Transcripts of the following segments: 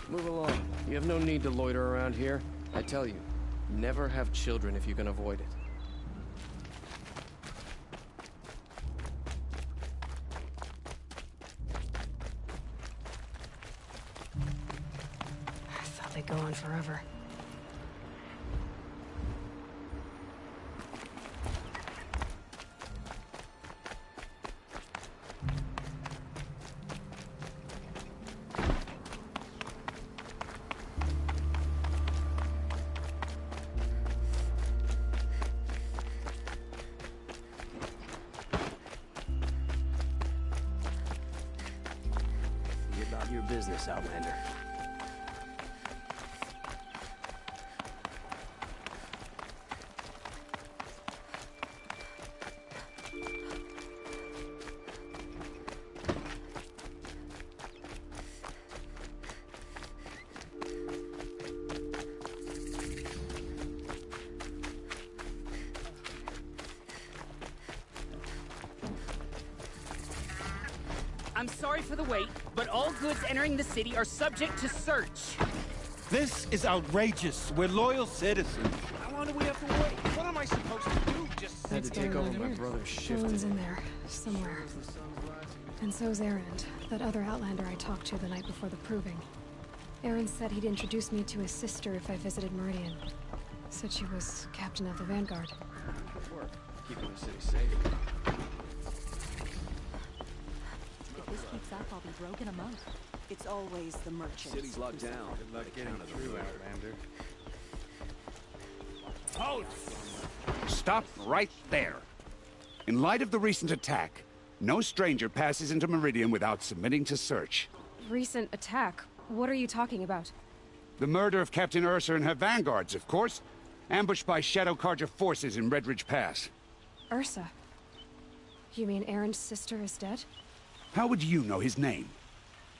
Move along. You have no need to loiter around here. I tell you, never have children if you can avoid it. I thought they'd go on forever. Your business, Outlander. I'm sorry for the wait, but all goods entering the city are subject to search. This is outrageous. We're loyal citizens. How long do we have to wait? What am I supposed to do? Just Had to take over my brother's shift. Owen's in there, somewhere. And so's Erend, that other Outlander I talked to the night before the proving. Erend said he'd introduce me to his sister if I visited Meridian. Said she was captain of the Vanguard. Good work. Keeping the city safe. If this keeps up, I'll be broke in a month. It's always the merchants. city's locked down. Good luck getting through, Outlander. Halt! Stop right there. In light of the recent attack, no stranger passes into Meridian without submitting to search. Recent attack? What are you talking about? The murder of Captain Ursa and her vanguards, of course. Ambushed by Shadow Carja forces in Redridge Pass. Ursa? You mean Erend's sister is dead? How would you know his name?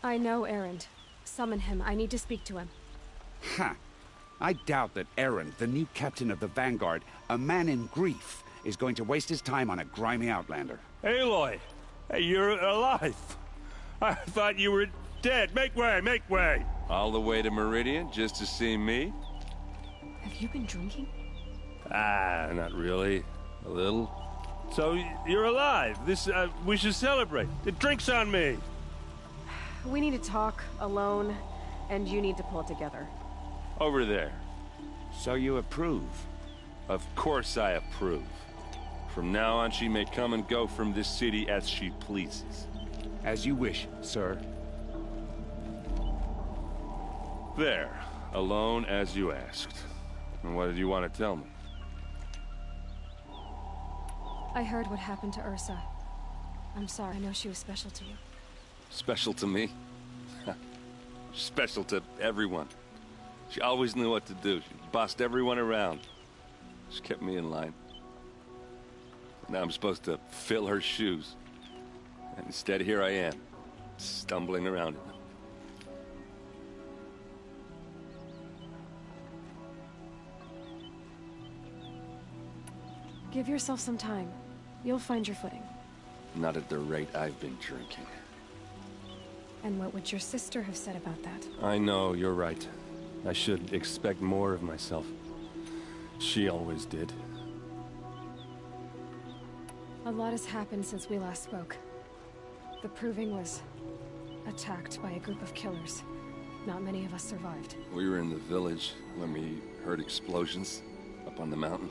I know Erend. Summon him. I need to speak to him. Ha! I doubt that Erend, the new captain of the Vanguard, a man in grief, is going to waste his time on a grimy Outlander. Aloy! Hey, you're alive! I thought you were dead. Make way, make way! All the way to Meridian just to see me? Have you been drinking? Ah, not really. A little. So, you're alive. We should celebrate. The drink's on me! We need to talk, alone, and you need to pull it together. Over there. So you approve? Of course I approve. From now on, she may come and go from this city as she pleases. As you wish, sir. There. Alone as you asked. And what did you want to tell me? I heard what happened to Ursa. I'm sorry. I know she was special to you. Special to me? Special to everyone. She always knew what to do. She bossed everyone around. She kept me in line. Now I'm supposed to fill her shoes. And instead, here I am, stumbling around in them. Give yourself some time. You'll find your footing. Not at the rate I've been drinking. And what would your sister have said about that? I know, you're right. I should expect more of myself. She always did. A lot has happened since we last spoke. The Proving was attacked by a group of killers. Not many of us survived. We were in the village when we heard explosions up on the mountain.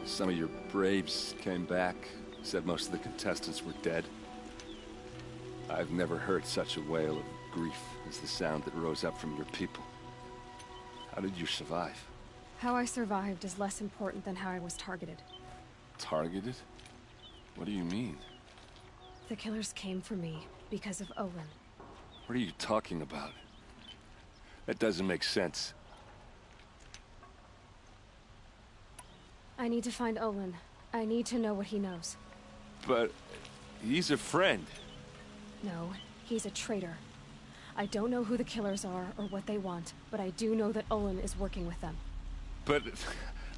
Some of your braves came back, said most of the contestants were dead. I've never heard such a wail of grief as the sound that rose up from your people. How did you survive? How I survived is less important than how I was targeted. Targeted? What do you mean? The killers came for me because of Olin. What are you talking about? That doesn't make sense. I need to find Olin. I need to know what he knows. But he's a friend. No, he's a traitor. I don't know who the killers are or what they want, but I do know that Olin is working with them. But,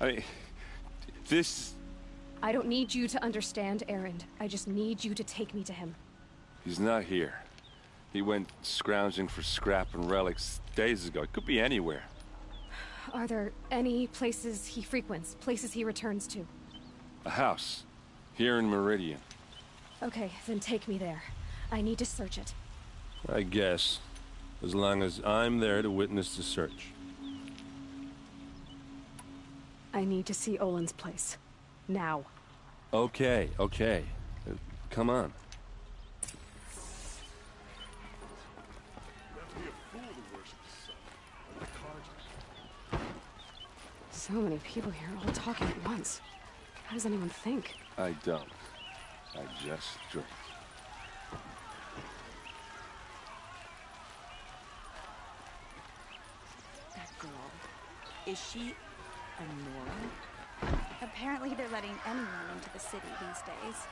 I mean, this... I don't need you to understand, Erend. I just need you to take me to him. He's not here. He went scrounging for scrap and relics days ago. It could be anywhere. Are there any places he frequents, places he returns to? A house. Here in Meridian. Okay, then take me there. I need to search it. I guess. As long as I'm there to witness the search. I need to see Olin's place. Now. Okay. Come on. So many people here, all talking at once. How does anyone think? I don't. I just drink. That girl. Is she a Nora? Apparently they're letting anyone into the city these days.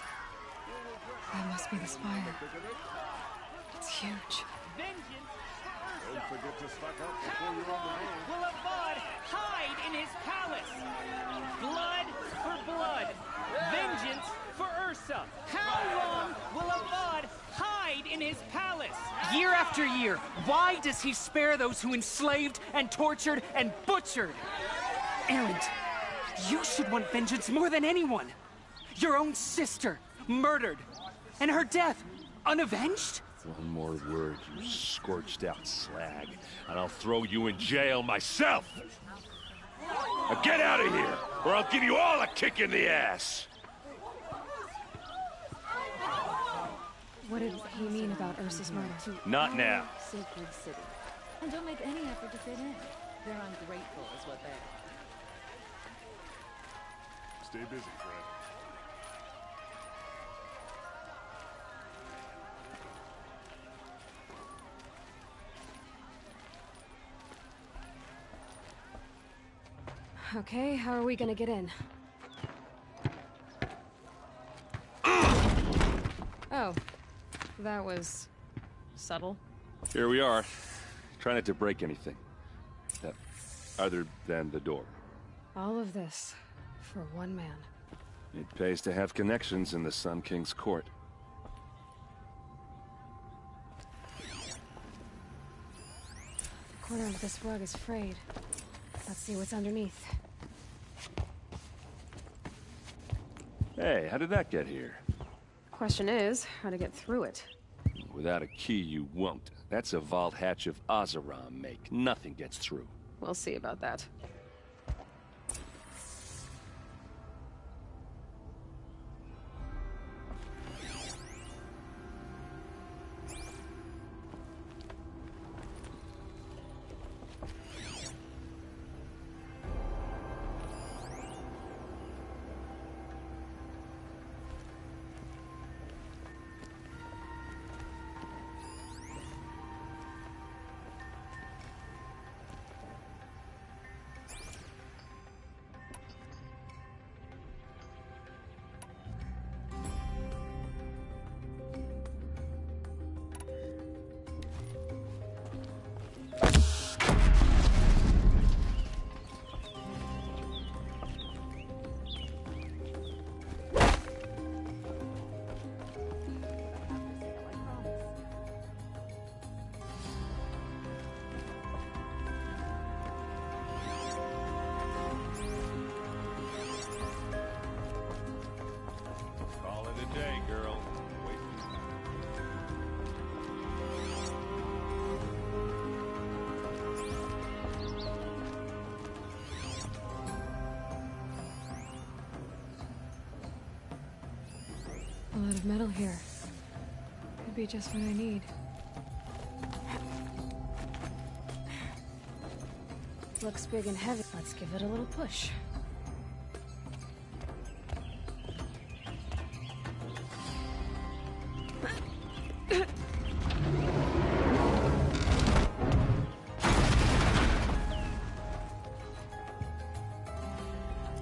That must be the spire. It's huge. Vengeance for Ursa! Don't forget to stock up before you're on the road. Will Avad hide in his palace? Blood for blood. Vengeance for Ursa. How long will Avad hide in his palace? Year after year, why does he spare those who enslaved and tortured and butchered? Erend, you should want vengeance more than anyone. Your own sister, murdered. And her death, unavenged? One more word, you scorched out slag, and I'll throw you in jail myself! Now get out of here, or I'll give you all a kick in the ass! What did he mean about Ursa's murder? Not now. Sacred city. And don't make any effort to fit in. They're ungrateful is what they are. Stay busy, friend. Okay, how are we gonna get in? Oh, that was subtle. Here we are. Try not to break anything. Other than the door. All of this for one man. It pays to have connections in the Sun King's court. The corner of this rug is frayed. Let's see what's underneath. Hey, how did that get here? Question is, how to get through it. Without a key, you won't. That's a vault hatch of Oseram make. Nothing gets through. We'll see about that. Call it a day, girl. Wait. A lot of metal here. Could be just what I need. Looks big and heavy. Let's give it a little push.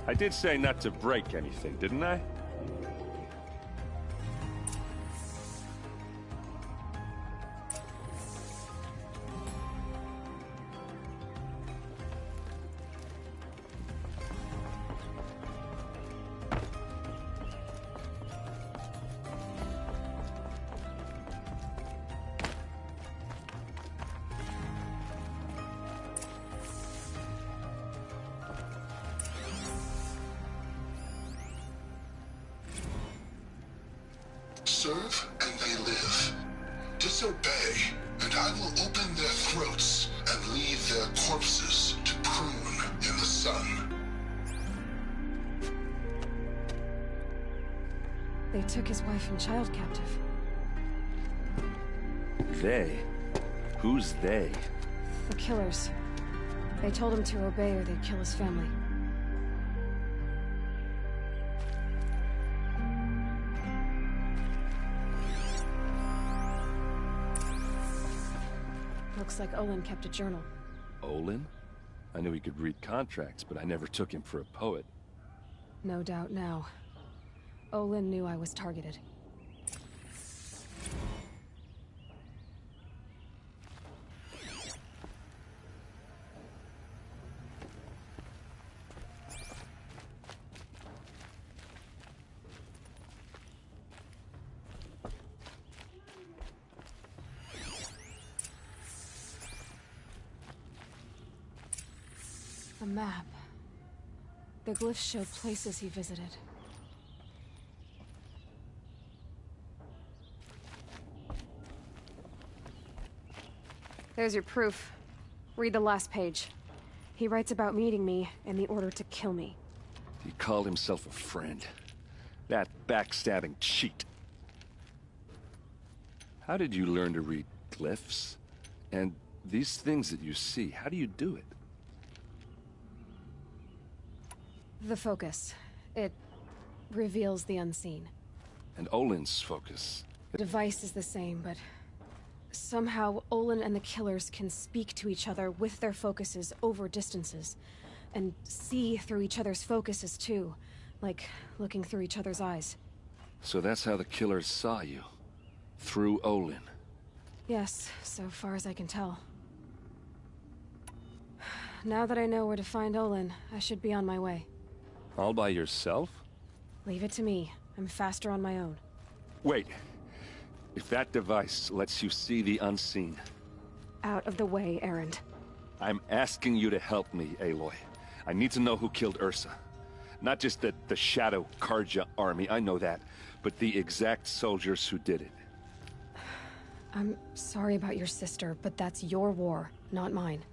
I did say not to break anything, didn't I? serve and they live. Disobey, and I will open their throats and leave their corpses to prune in the sun. They took his wife and child captive. They? Who's they? The killers. They told him to obey or they'd kill his family. Looks like Olin kept a journal. Olin? I knew he could read contracts, but I never took him for a poet. No doubt now. Olin knew I was targeted. A map. The glyphs show places he visited. There's your proof. Read the last page. He writes about meeting me and the order to kill me. He called himself a friend. That backstabbing cheat. How did you learn to read glyphs? And these things that you see, how do you do it? The focus. It reveals the unseen. And Olin's focus. The device is the same, but somehow Olin and the killers can speak to each other with their focuses over distances. And see through each other's focuses too. Like looking through each other's eyes. So that's how the killers saw you. Through Olin. Yes, so far as I can tell. Now that I know where to find Olin, I should be on my way. All by yourself? Leave it to me. I'm faster on my own. Wait. If that device lets you see the unseen... Out of the way, Erend. I'm asking you to help me, Aloy. I need to know who killed Ursa. Not just the Shadow Karja army, I know that, but the exact soldiers who did it. I'm sorry about your sister, but that's your war, not mine.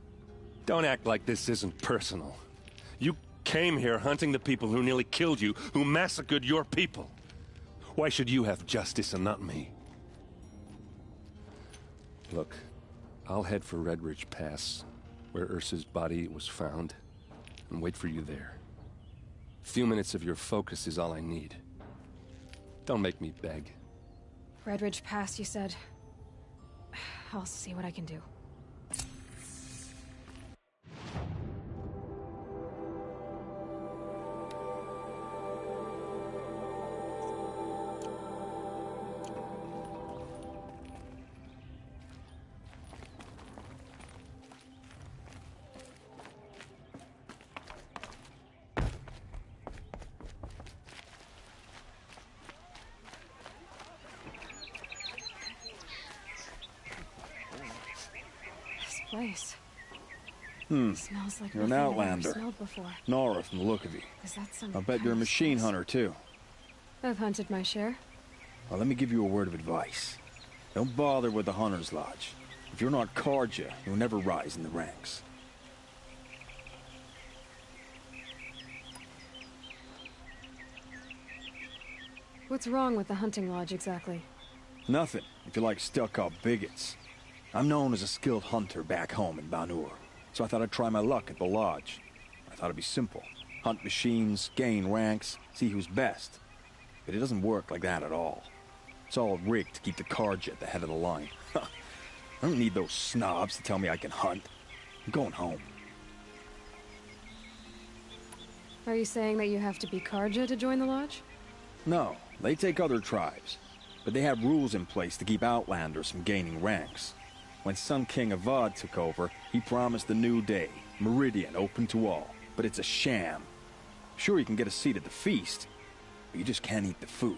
Don't act like this isn't personal. You came here hunting the people who nearly killed you, who massacred your people. Why should you have justice and not me? Look, I'll head for Red Ridge Pass, where Ursa's body was found, and wait for you there. A few minutes of your focus is all I need. Don't make me beg. Red Ridge Pass, you said? I'll see what I can do. Place. Smells like You're an nothing I've ever outlander. smelled before. Nora from the look of you. Is that some I bet you're a machine hunter, too. I've hunted my share. Well, let me give you a word of advice. Don't bother with the Hunter's Lodge. If you're not Karja, you'll never rise in the ranks. What's wrong with the hunting lodge, exactly? Nothing, if you like stuck-up bigots. I'm known as a skilled hunter back home in Banur, so I thought I'd try my luck at the lodge. I thought it'd be simple. Hunt machines, gain ranks, see who's best. But it doesn't work like that at all. It's all rigged to keep the Karja at the head of the line. I don't need those snobs to tell me I can hunt. I'm going home. Are you saying that you have to be Karja to join the lodge? No, they take other tribes. But they have rules in place to keep outlanders from gaining ranks. When Sun King Avad took over, he promised a new day, Meridian open to all. But it's a sham. Sure, you can get a seat at the feast, but you just can't eat the food.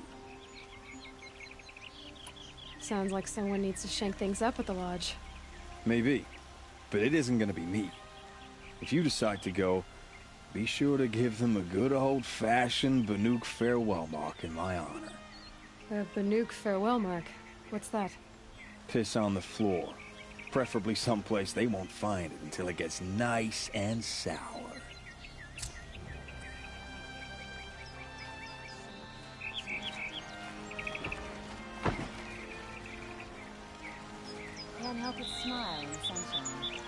Sounds like someone needs to shake things up at the lodge. Maybe, but it isn't gonna be me. If you decide to go, be sure to give them a good old-fashioned Banuk farewell mark in my honor. The Banuk farewell mark. What's that? Piss on the floor. Preferably someplace they won't find it until it gets nice and sour. Can't help but smile in the sunshine.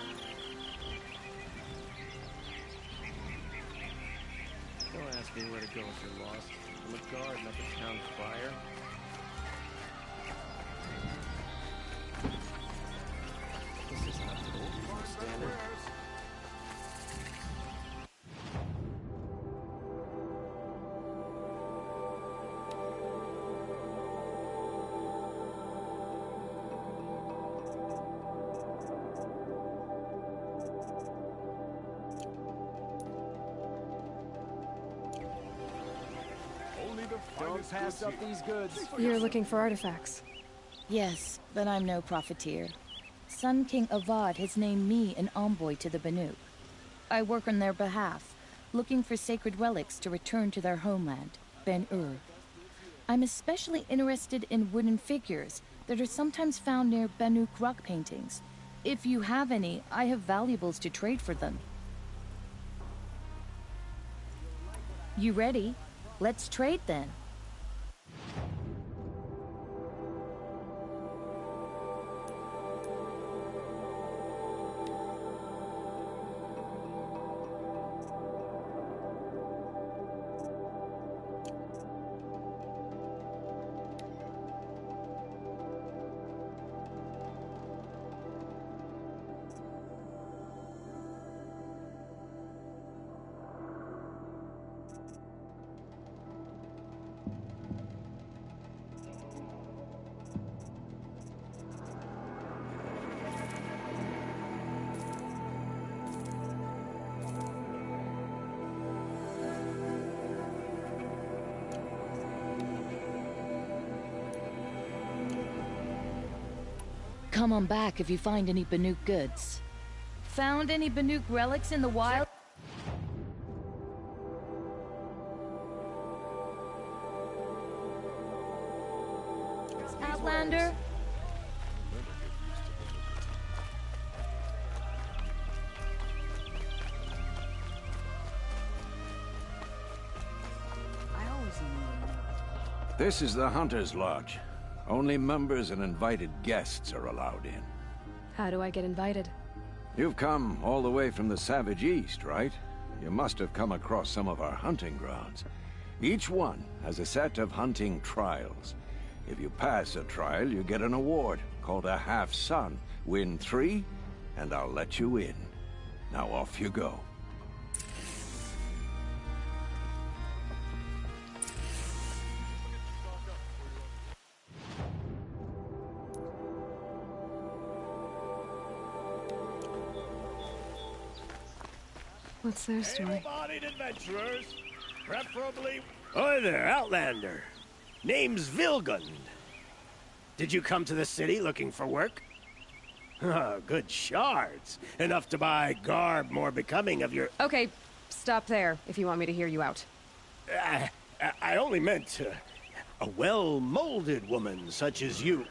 Don't ask me where to go if you're lost. I'm a guard, not the town crier. This is not the old standard. Don't pass up these goods. You're looking for artifacts. Yes, but I'm no profiteer. Sun King Avad has named me an envoy to the Banuk. I work on their behalf, looking for sacred relics to return to their homeland, Ben-Ur. I'm especially interested in wooden figures that are sometimes found near Banuk rock paintings. If you have any, I have valuables to trade for them. You ready? Let's trade then. Come on back if you find any Banuk goods. Found any Banuk relics in the wild? Outlander? This is the Hunter's Lodge. Only members and invited guests are allowed in. How do I get invited? You've come all the way from the Savage East, right? You must have come across some of our hunting grounds. Each one has a set of hunting trials. If you pass a trial, you get an award called a half-sun. Win 3, and I'll let you in. Now off you go. What's their story? Able-bodied adventurers, preferably... Oi there, Outlander. Name's Vilgund. Did you come to the city looking for work? Oh, good shards. Enough to buy garb more becoming of your... Okay, stop there, if you want me to hear you out. I only meant a well-molded woman such as you.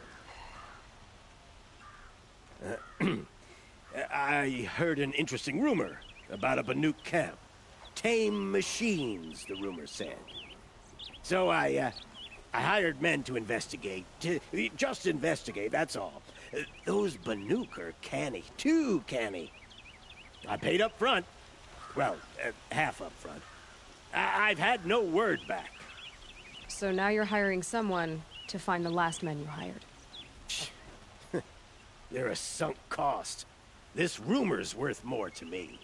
I heard an interesting rumor about a Banuk camp. Tame machines, the rumor said. So I hired men to investigate. Just investigate, that's all. Those Banuk are canny. Too canny. I paid up front. Well, half up front. I've had no word back. So now you're hiring someone to find the last men you hired. They're a sunk cost. This rumor's worth more to me.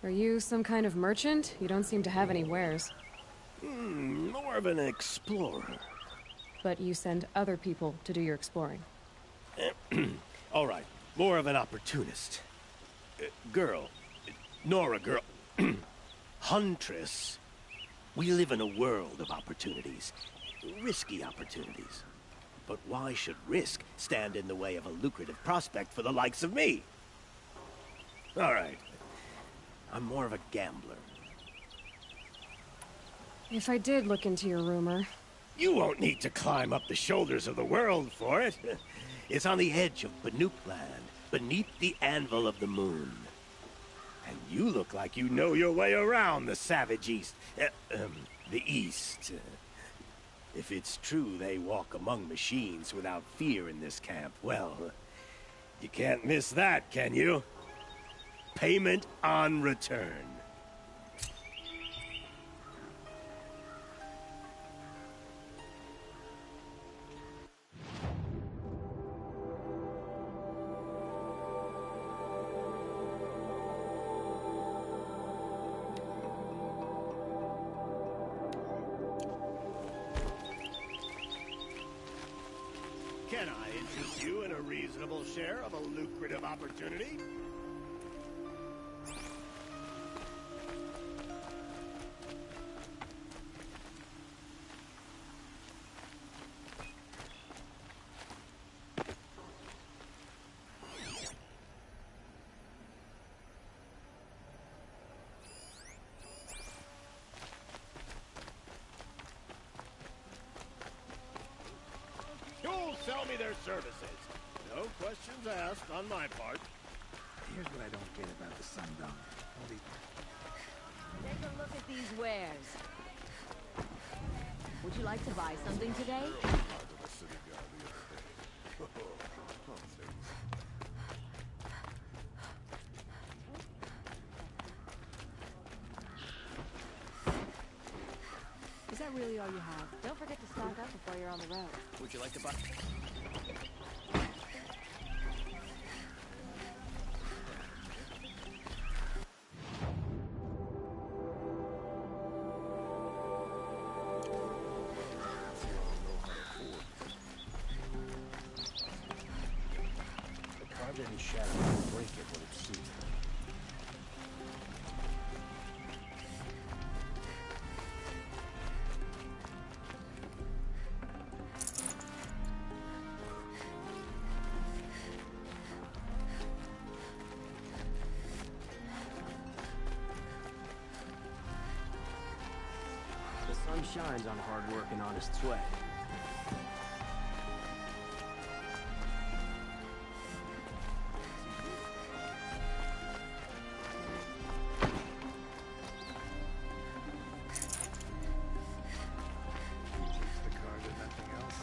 Are you some kind of merchant? You don't seem to have any wares. More of an explorer. But you send other people to do your exploring. All right, more of an opportunist. Girl. Nora girl. Huntress. We live in a world of opportunities. Risky opportunities. But why should risk stand in the way of a lucrative prospect for the likes of me? All right. I'm more of a gambler. If I did look into your rumor... You won't need to climb up the shoulders of the world for it. It's on the edge of Banuk land, beneath the anvil of the moon. And you look like you know your way around the Savage East. The East. If it's true they walk among machines without fear in this camp, well, you can't miss that, can you? Payment on return. Can I interest you in a reasonable share of a lucrative opportunity? You'll sell me their services. No questions asked on my part. Here's what I don't get about the Sundowner. Take a look at these wares. Would you like to buy something today? Is that really all you have? Don't forget to stock up before you're on the road. Would you like to buy? The carved in shadow will break it when it's seen. The sun shines on hard work and honest sweat. The card and nothing else.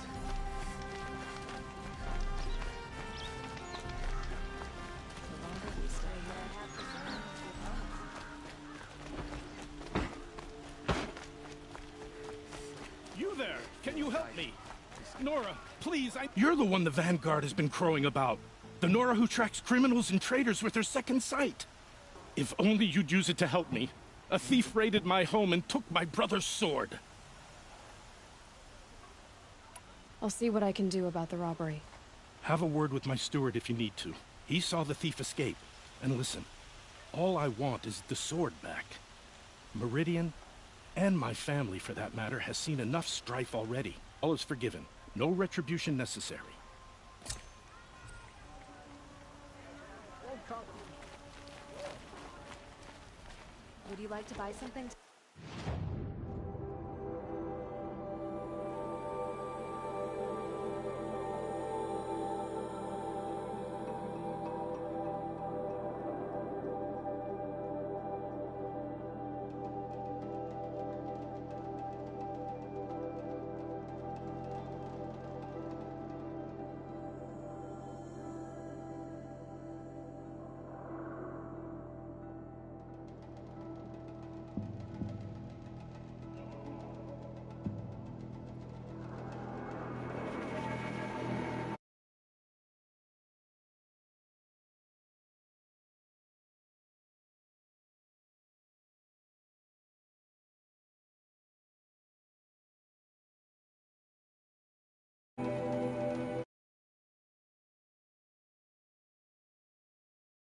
The longer we stay here, half the time You there! Can you help me? Nora, please, You're the one the Vanguard has been crowing about. The Nora who tracks criminals and traitors with her second sight. If only you'd use it to help me. A thief raided my home and took my brother's sword. I'll see what I can do about the robbery. Have a word with my steward if you need to. He saw the thief escape. And listen, all I want is the sword back. Meridian, and my family for that matter, has seen enough strife already. All is forgiven. No retribution necessary. Would you like to buy something?